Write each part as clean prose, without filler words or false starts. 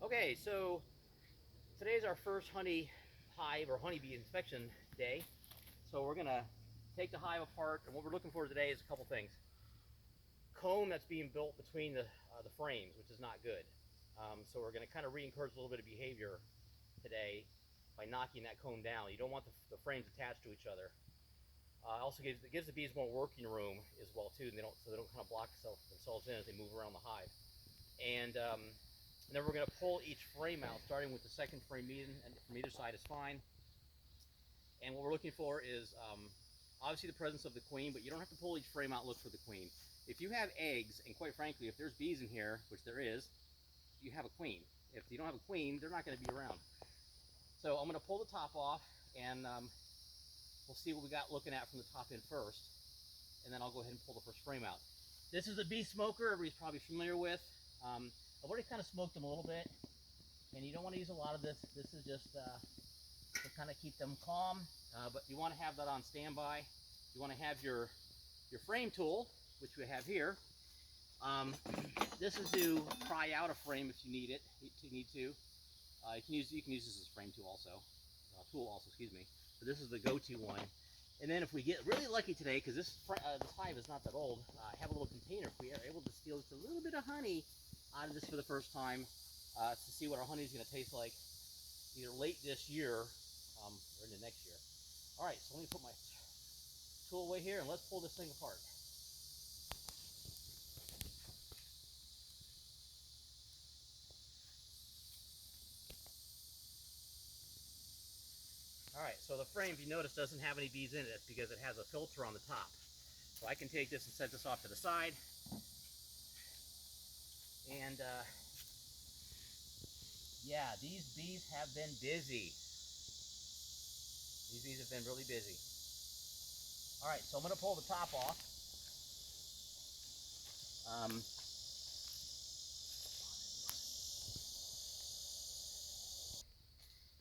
Okay, so today's our first honey hive or honeybee inspection day. So we're gonna take the hive apart, and what we're looking for today is a couple things. Comb that's being built between the frames, which is not good. So we're gonna kind of re-encourage a little bit of behavior today by knocking that comb down. You don't want the frames attached to each other. Also gives the bees more working room as well too, and so they don't kind of block themselves in as they move around the hive. And then we're going to pull each frame out, starting with the second frame and from either side is fine. And what we're looking for is obviously the presence of the queen, but you don't have to pull each frame out and look for the queen. If you have eggs, and quite frankly, if there's bees in here, which there is, you have a queen. If you don't have a queen, they're not going to be around. So I'm going to pull the top off, and we'll see what we got looking at from the top end first, and then I'll go ahead and pull the first frame out. This is a bee smoker everybody's probably familiar with. I've already kind of smoked them a little bit, and you don't want to use a lot of this. This is just to kind of keep them calm, but you want to have that on standby. You want to have your frame tool, which we have here. This is to pry out a frame if you need it. You can use this as a frame tool also. Excuse me. But this is the go-to one. And then if we get really lucky today, because this hive is not that old, I have a little container. If we are able to steal just a little bit of honey out of this for the first time, to see what our honey is going to taste like either late this year or into next year. All right, so let me put my tool away here and let's pull this thing apart. All right, so the frame, if you notice, doesn't have any bees in it. It's because it has a filter on the top. So I can take this and set this off to the side. And yeah, these bees have been busy. These bees have been really busy. All right, so I'm gonna pull the top off.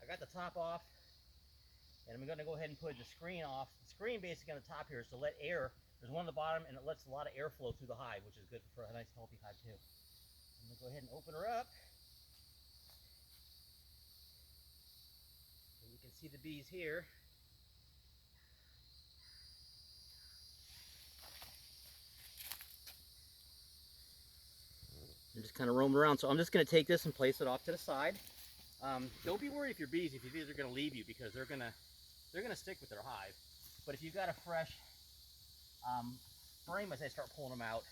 I got the top off, and I'm gonna go ahead and put the screen off. The screen basically on the top here is to let air, there's one on the bottom, and it lets a lot of air flow through the hive, which is good for a nice healthy hive too. I'm gonna go ahead and open her up. And you can see the bees here. I'm just kind of roaming around, so I'm just going to take this and place it off to the side. Don't be worried if your bees are going to leave you, because they're going to stick with their hive. But if you've got a fresh frame as I start pulling them out,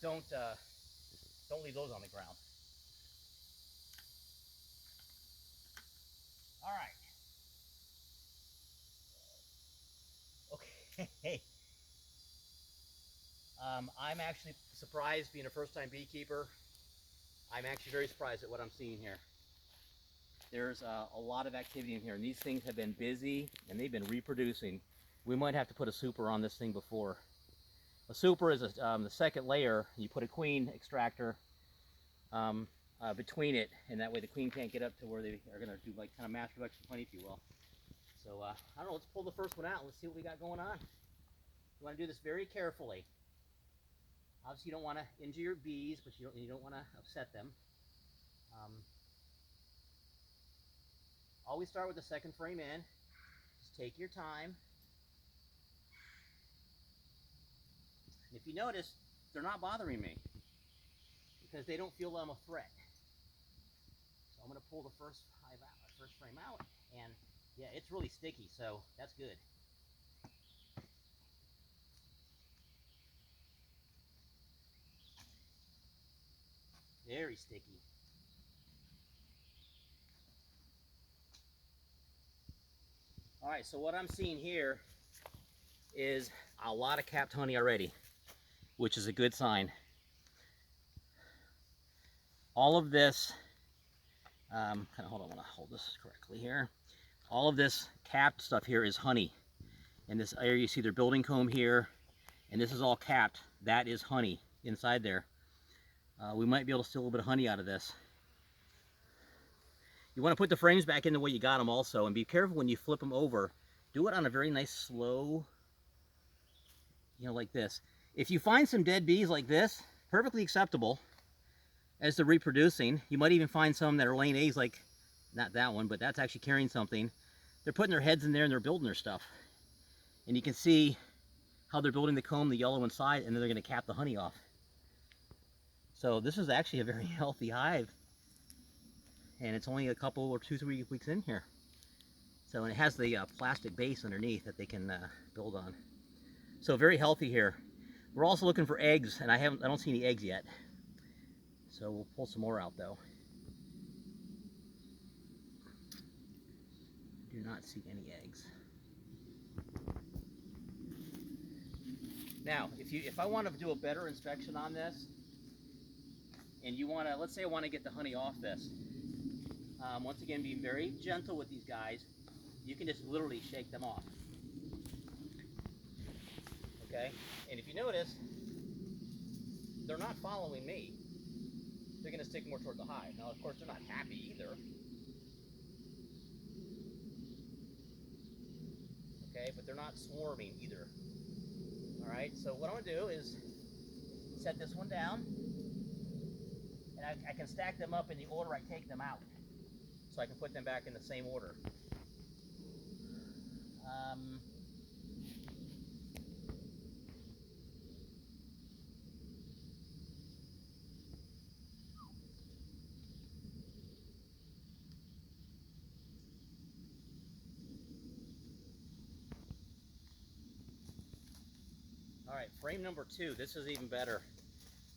don't leave those on the ground. All right. Okay. I'm actually surprised, being a first-time beekeeper. I'm actually very surprised at what I'm seeing here. There's a lot of activity in here, and these things have been busy, and they've been reproducing. We might have to put a super on this thing before. A super is the second layer. You put a queen extractor between it, and that way the queen can't get up to where they are going to do like kind of mass production honey, if you will. So I don't know, let's pull the first one out and let's see what we got going on. You want to do this very carefully. Obviously, you don't want to injure your bees, but you don't want to upset them. Always start with the second frame in. Just take your time. And if you notice, they're not bothering me because they don't feel I'm a threat. So I'm going to pull the first frame out, and yeah, it's really sticky, so that's good. Very sticky. All right, so what I'm seeing here is a lot of capped honey already, which is a good sign. All of this, hold on, I want to hold this correctly here. All of this capped stuff here is honey. In this area, you see their building comb here, and this is all capped. That is honey inside there. We might be able to steal a little bit of honey out of this. You want to put the frames back in the way you got them also, and be careful when you flip them over. Do it on a very nice slow, like this. If you find some dead bees like this, perfectly acceptable. as they're reproducing. You might even find some that are laying eggs, like not that one, but that's actually carrying something. They're putting their heads in there and they're building their stuff. And you can see how they're building the comb, the yellow inside, and then they're going to cap the honey off. So this is actually a very healthy hive. And it's only a couple or 2-3 weeks in here. So, and it has the plastic base underneath that they can build on. So very healthy here. We're also looking for eggs, and I don't see any eggs yet. So we'll pull some more out though. Do not see any eggs. Now, if I want to do a better inspection on this, and you want to, let's say I want to get the honey off this. Once again, being very gentle with these guys, you can just literally shake them off. Okay? And if you notice, they're not following me. They're going to stick more toward the hive. Now, of course, they're not happy either. Okay? But they're not swarming either. Alright? So what I'm going to do is set this one down. And I can stack them up in the order I take them out. So I can put them back in the same order. All right, frame number 2. This is even better.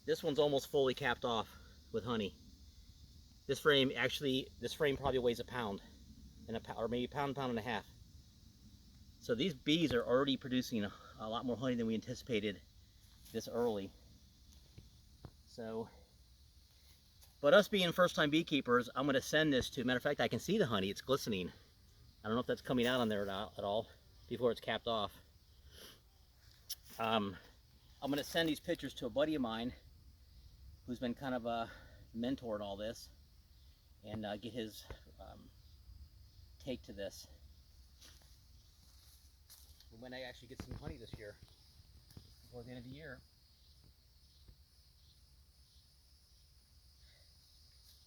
This one's almost fully capped off with honey. This frame probably weighs a pound, or maybe a pound and a half. So these bees are already producing a lot more honey than we anticipated this early. So, but us being first-time beekeepers, I'm going to send this to, matter of fact, I can see the honey, it's glistening. I don't know if that's coming out on there at all before it's capped off. I'm going to send these pictures to a buddy of mine who's been kind of a mentor in all this, and get his take to this. We might actually get some honey this year, before the end of the year.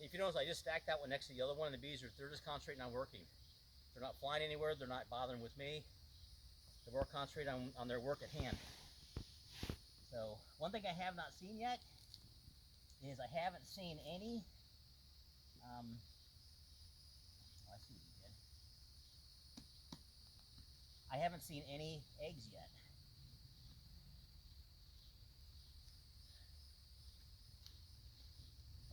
If you notice, I just stacked that one next to the other one, and the bees they're just concentrating on working. They're not flying anywhere, they're not bothering with me. They're more concentrating on their work at hand. So, one thing I have not seen yet is I haven't seen any I see what you did. I haven't seen any eggs yet.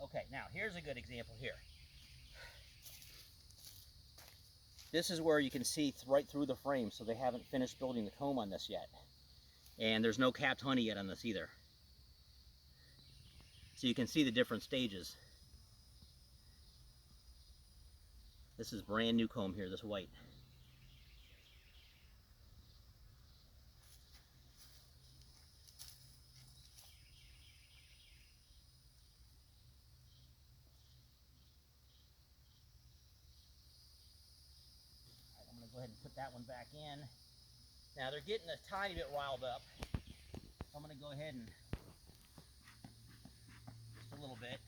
Okay, now here's a good example here. This is where you can see right through the frame, so they haven't finished building the comb on this yet. And there's no capped honey yet on this either. So you can see the different stages. This is brand new comb here, this white. All right, I'm going to go ahead and put that one back in. Now they're getting a tiny bit riled up. I'm going to go ahead and just a little bit.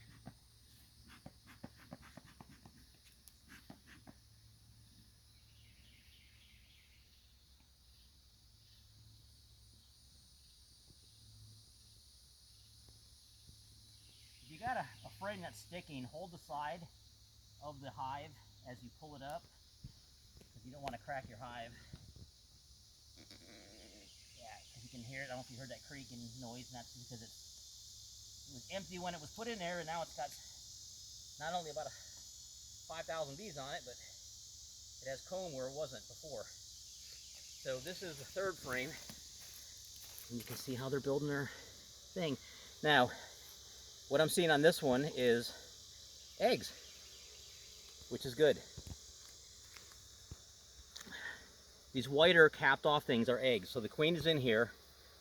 If you got a frame that's sticking, hold the side of the hive as you pull it up, because you don't want to crack your hive. Yeah, because you can hear it. I don't know if you heard that creaking noise, and that's because it was empty when it was put in there, and now it's got not only about 5,000 bees on it, but it has comb where it wasn't before. So this is the third frame, and you can see how they're building their thing. Now, what I'm seeing on this one is eggs, which is good. These whiter capped off things are eggs. So the queen is in here.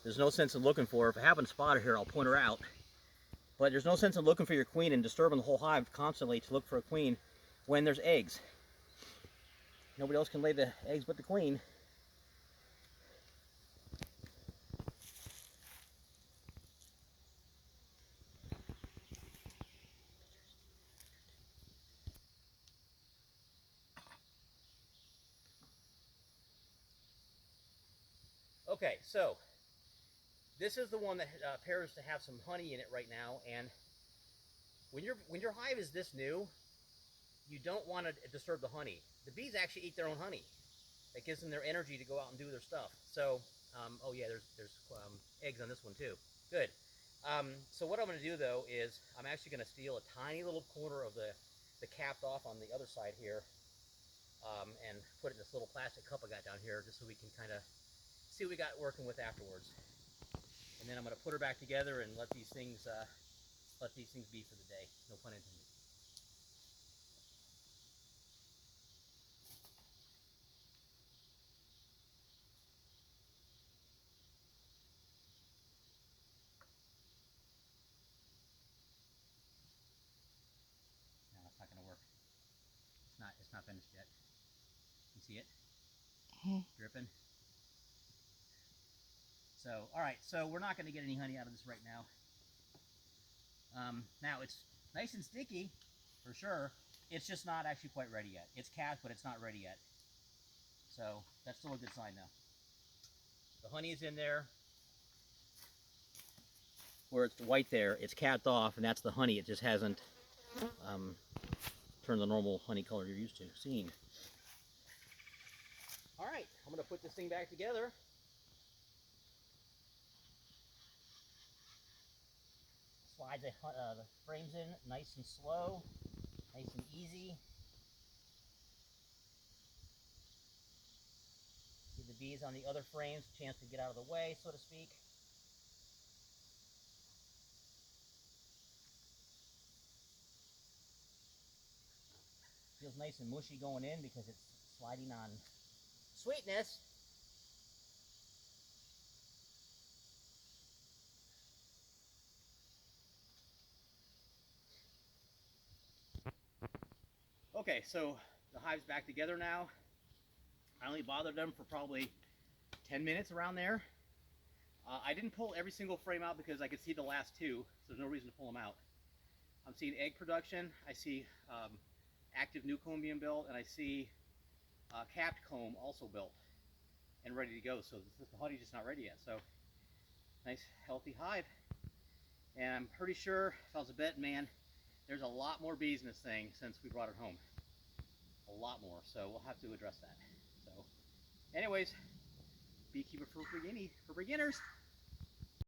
There's no sense in looking for her. If I happen to spot her here, I'll point her out. But there's no sense in looking for your queen and disturbing the whole hive constantly to look for a queen when there's eggs. Nobody else can lay the eggs but the queen. Okay, so this is the one that appears to have some honey in it right now, and when your hive is this new, you don't want to disturb the honey. The bees actually eat their own honey. That gives them their energy to go out and do their stuff. So, oh yeah, there's eggs on this one too. Good. So what I'm going to do though is I'm actually going to steal a tiny little corner of the capped off on the other side here, and put it in this little plastic cup I got down here, just so we can kind of see what we got working with afterwards. And then I'm going to put her back together and let these things be for the day. No pun intended. No, it's not going to work. It's not finished yet. You see it? Dripping. So, all right. So we're not going to get any honey out of this right now. Now it's nice and sticky, for sure. It's just not actually quite ready yet. It's capped, but it's not ready yet. So that's still a good sign, though. The honey is in there. Where it's white there, it's capped off, and that's the honey. It just hasn't turned the normal honey color you're used to seeing. All right, I'm going to put this thing back together. Slide the frames in nice and slow, nice and easy. Give the bees on the other frames a chance to get out of the way, so to speak. Feels nice and mushy going in because it's sliding on sweetness. Okay, so the hive's back together now. I only bothered them for probably 10 minutes around there. I didn't pull every single frame out because I could see the last two, so there's no reason to pull them out. I'm seeing egg production, I see active new comb being built, and I see capped comb also built and ready to go. So the honey's just not ready yet. So nice healthy hive. And I'm pretty sure, if I was a betting man, there's a lot more bees in this thing since we brought it home. A lot more, so we'll have to address that. So anyways, beekeeper for beginners.